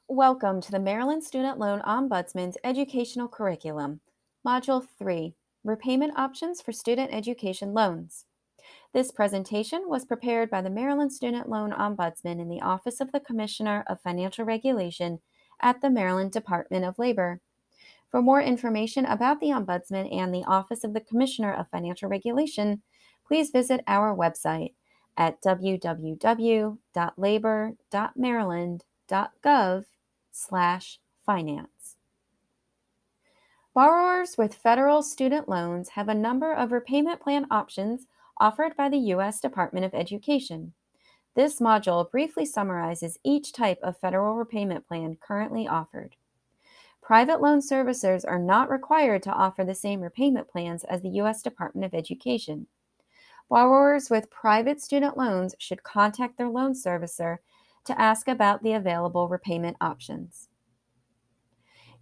Welcome to the Maryland Student Loan Ombudsman's Educational Curriculum, Module 3, Repayment Options for Student Education Loans. This presentation was prepared by the Maryland Student Loan Ombudsman in the Office of the Commissioner of Financial Regulation at the Maryland Department of Labor. For more information about the Ombudsman and the Office of the Commissioner of Financial Regulation, please visit our website at www.labor.maryland.gov/finance. Borrowers with federal student loans have a number of repayment plan options offered by the U.S. Department of Education. This module briefly summarizes each type of federal repayment plan currently offered. Private loan servicers are not required to offer the same repayment plans as the U.S. Department of Education. Borrowers with private student loans should contact their loan servicer to ask about the available repayment options.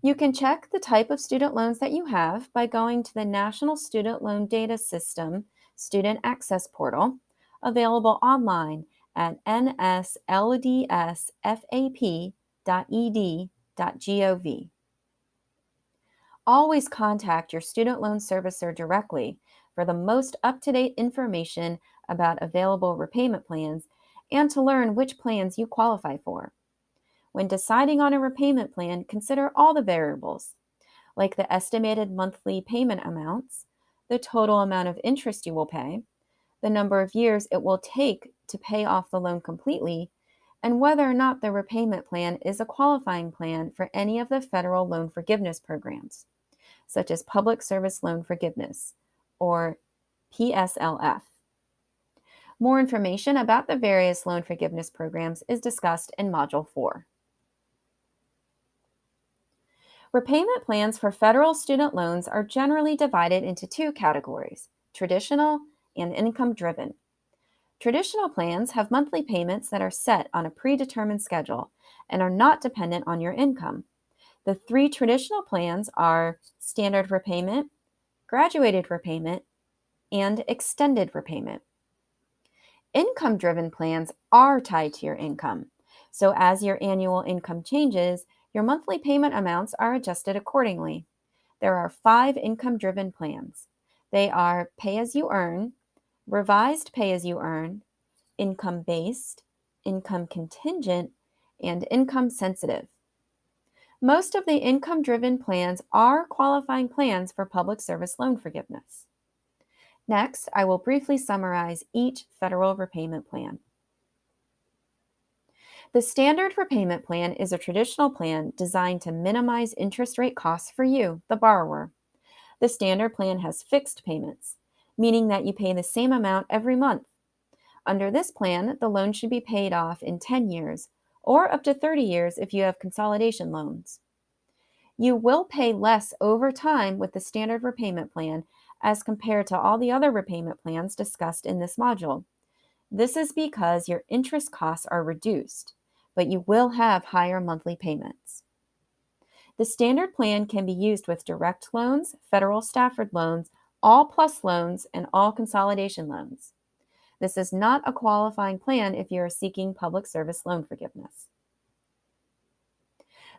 You can check the type of student loans that you have by going to the National Student Loan Data System Student Access Portal, available online at nsldsfap.ed.gov. Always contact your student loan servicer directly for the most up-to-date information about available repayment plans and to learn which plans you qualify for. When deciding on a repayment plan, consider all the variables, like the estimated monthly payment amounts, the total amount of interest you will pay, the number of years it will take to pay off the loan completely, and whether or not the repayment plan is a qualifying plan for any of the federal loan forgiveness programs, such as Public Service Loan Forgiveness, or PSLF. More information about the various loan forgiveness programs is discussed in Module 4. Repayment plans for federal student loans are generally divided into two categories: traditional and income-driven. Traditional plans have monthly payments that are set on a predetermined schedule and are not dependent on your income. The three traditional plans are standard repayment, graduated repayment, and extended repayment. Income-driven plans are tied to your income. So as your annual income changes, your monthly payment amounts are adjusted accordingly. There are 5 income-driven plans. They are pay-as-you-earn, revised pay-as-you-earn, income-based, income-contingent, and income-sensitive. Most of the income-driven plans are qualifying plans for public service loan forgiveness. Next, I will briefly summarize each federal repayment plan. The standard repayment plan is a traditional plan designed to minimize interest rate costs for you, the borrower. The standard plan has fixed payments, meaning that you pay the same amount every month. Under this plan, the loan should be paid off in 10 years, or up to 30 years if you have consolidation loans. You will pay less over time with the standard repayment plan as compared to all the other repayment plans discussed in this module. This is because your interest costs are reduced, but you will have higher monthly payments. The standard plan can be used with direct loans, federal Stafford loans, all plus loans, and all consolidation loans. This is not a qualifying plan if you are seeking public service loan forgiveness.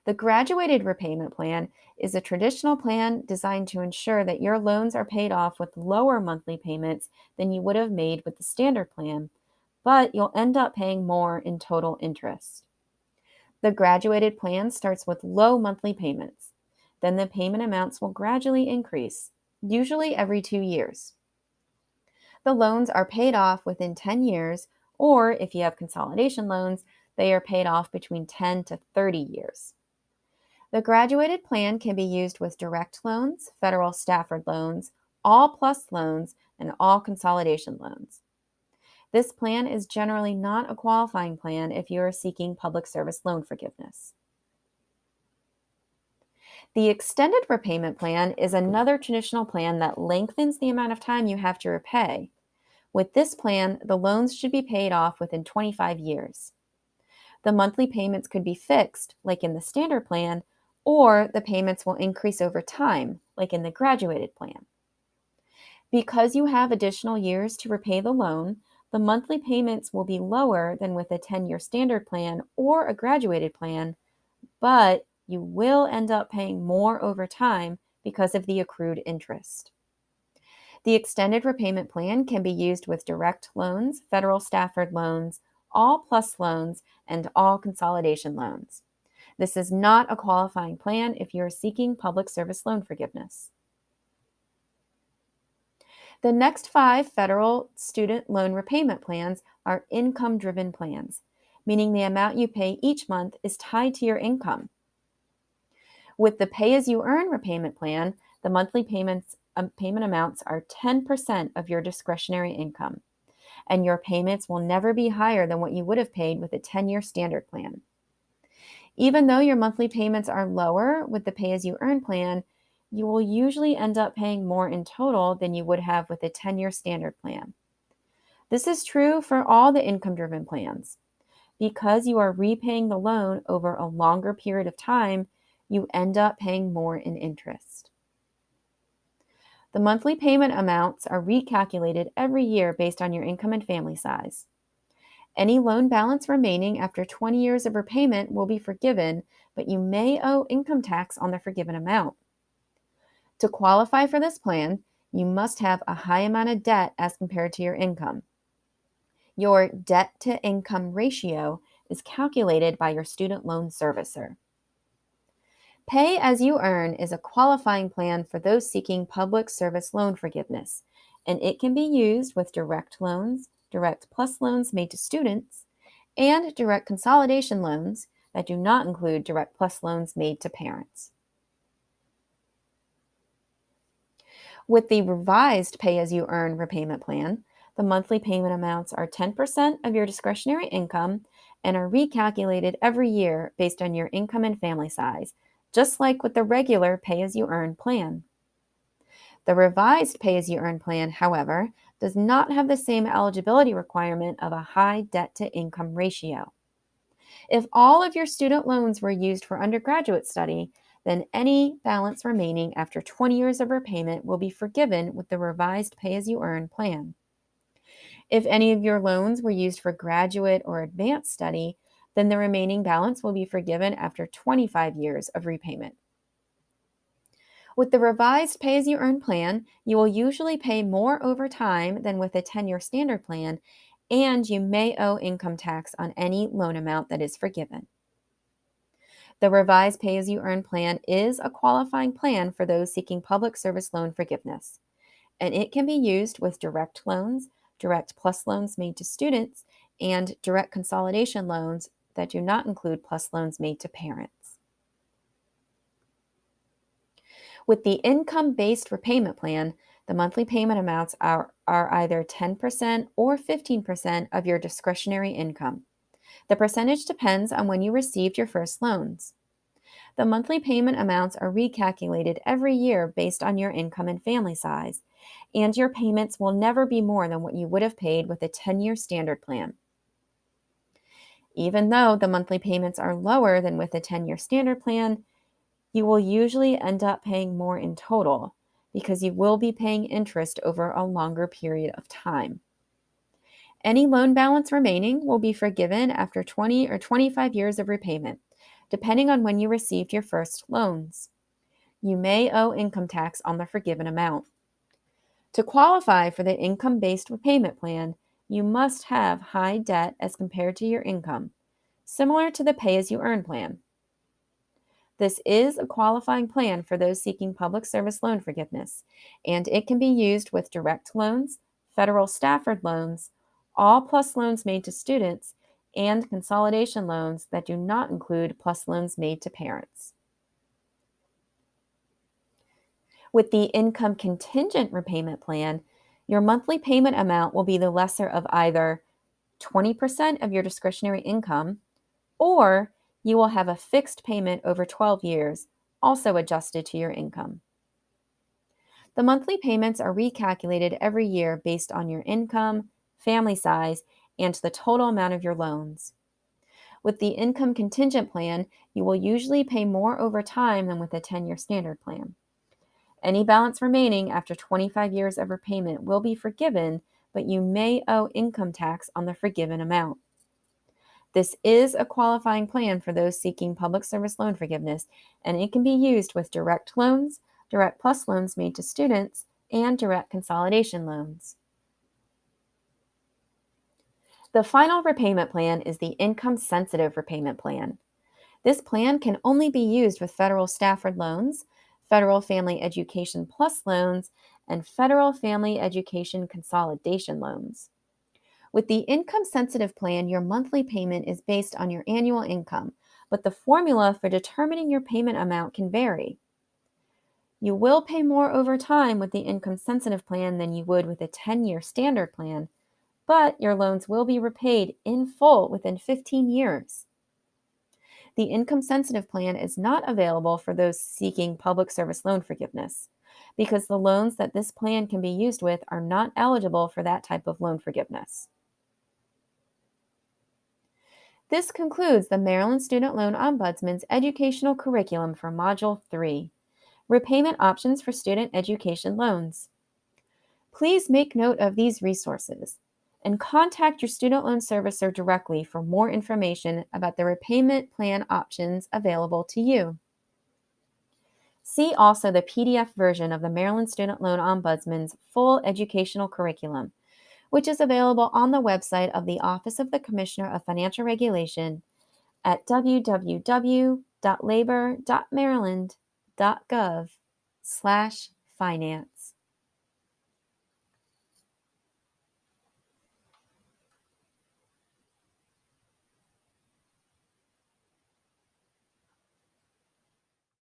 The graduated repayment plan is a traditional plan designed to ensure that your loans are paid off with lower monthly payments than you would have made with the standard plan, but you'll end up paying more in total interest. The graduated plan starts with low monthly payments. Then the payment amounts will gradually increase, usually every 2 years. The loans are paid off within 10 years, or if you have consolidation loans, they are paid off between 10 to 30 years. The graduated plan can be used with direct loans, federal Stafford loans, all plus loans, and all consolidation loans. This plan is generally not a qualifying plan if you are seeking public service loan forgiveness. The extended repayment plan is another traditional plan that lengthens the amount of time you have to repay. With this plan, the loans should be paid off within 25 years. The monthly payments could be fixed, like in the standard plan, or the payments will increase over time, like in the graduated plan. Because you have additional years to repay the loan, the monthly payments will be lower than with a 10-year standard plan or a graduated plan, but you will end up paying more over time because of the accrued interest. The extended repayment plan can be used with direct loans, federal Stafford loans, all plus loans, and all consolidation loans. This is not a qualifying plan if you are seeking public service loan forgiveness. The next 5 federal student loan repayment plans are income-driven plans, meaning the amount you pay each month is tied to your income. With the pay-as-you-earn repayment plan, the monthly payment amounts are 10% of your discretionary income, and your payments will never be higher than what you would have paid with a 10-year standard plan. Even though your monthly payments are lower with the pay-as-you-earn plan, you will usually end up paying more in total than you would have with a 10-year standard plan. This is true for all the income-driven plans. Because you are repaying the loan over a longer period of time, you end up paying more in interest. The monthly payment amounts are recalculated every year based on your income and family size. Any loan balance remaining after 20 years of repayment will be forgiven, but you may owe income tax on the forgiven amount. To qualify for this plan, you must have a high amount of debt as compared to your income. Your debt-to-income ratio is calculated by your student loan servicer. Pay-as-you-earn is a qualifying plan for those seeking public service loan forgiveness, and it can be used with direct loans, direct plus loans made to students, and direct consolidation loans that do not include direct plus loans made to parents. With the revised pay-as-you-earn repayment plan, the monthly payment amounts are 10% of your discretionary income and are recalculated every year based on your income and family size, just like with the regular pay-as-you-earn plan. The revised pay-as-you-earn plan, however, does not have the same eligibility requirement of a high debt-to-income ratio. If all of your student loans were used for undergraduate study, then any balance remaining after 20 years of repayment will be forgiven with the revised pay-as-you-earn plan. If any of your loans were used for graduate or advanced study, then the remaining balance will be forgiven after 25 years of repayment. With the revised pay-as-you-earn plan, you will usually pay more over time than with a 10-year standard plan, and you may owe income tax on any loan amount that is forgiven. The revised pay-as-you-earn plan is a qualifying plan for those seeking public service loan forgiveness, and it can be used with direct loans, direct plus loans made to students, and direct consolidation loans that do not include plus loans made to parents. With the income-based repayment plan, the monthly payment amounts are either 10% or 15% of your discretionary income. The percentage depends on when you received your first loans. The monthly payment amounts are recalculated every year based on your income and family size, and your payments will never be more than what you would have paid with a 10-year standard plan. Even though the monthly payments are lower than with a 10-year standard plan, you will usually end up paying more in total because you will be paying interest over a longer period of time. Any loan balance remaining will be forgiven after 20 or 25 years of repayment, depending on when you received your first loans. You may owe income tax on the forgiven amount. To qualify for the income-based repayment plan, you must have high debt as compared to your income, similar to the pay-as-you-earn plan. This is a qualifying plan for those seeking public service loan forgiveness, and it can be used with direct loans, federal Stafford loans, all plus loans made to students, and consolidation loans that do not include plus loans made to parents. With the income contingent repayment plan, your monthly payment amount will be the lesser of either 20% of your discretionary income, or you will have a fixed payment over 12 years, also adjusted to your income. The monthly payments are recalculated every year based on your income, family size, and the total amount of your loans. With the income contingent plan, you will usually pay more over time than with a 10-year standard plan. Any balance remaining after 25 years of repayment will be forgiven, but you may owe income tax on the forgiven amount. This is a qualifying plan for those seeking public service loan forgiveness, and it can be used with direct loans, direct plus loans made to students, and direct consolidation loans. The final repayment plan is the income-sensitive repayment plan. This plan can only be used with federal Stafford loans, federal Family Education Plus loans, and federal Family Education Consolidation loans. With the income-sensitive plan, your monthly payment is based on your annual income, but the formula for determining your payment amount can vary. You will pay more over time with the income-sensitive plan than you would with a 10-year standard plan, but your loans will be repaid in full within 15 years. The income-sensitive plan is not available for those seeking public service loan forgiveness, because the loans that this plan can be used with are not eligible for that type of loan forgiveness. This concludes the Maryland Student Loan Ombudsman's educational curriculum for Module 3, Repayment Options for Student Education Loans. Please make note of these resources and contact your student loan servicer directly for more information about the repayment plan options available to you. See also the PDF version of the Maryland Student Loan Ombudsman's full educational curriculum, which is available on the website of the Office of the Commissioner of Financial Regulation at www.labor.maryland.gov/finance.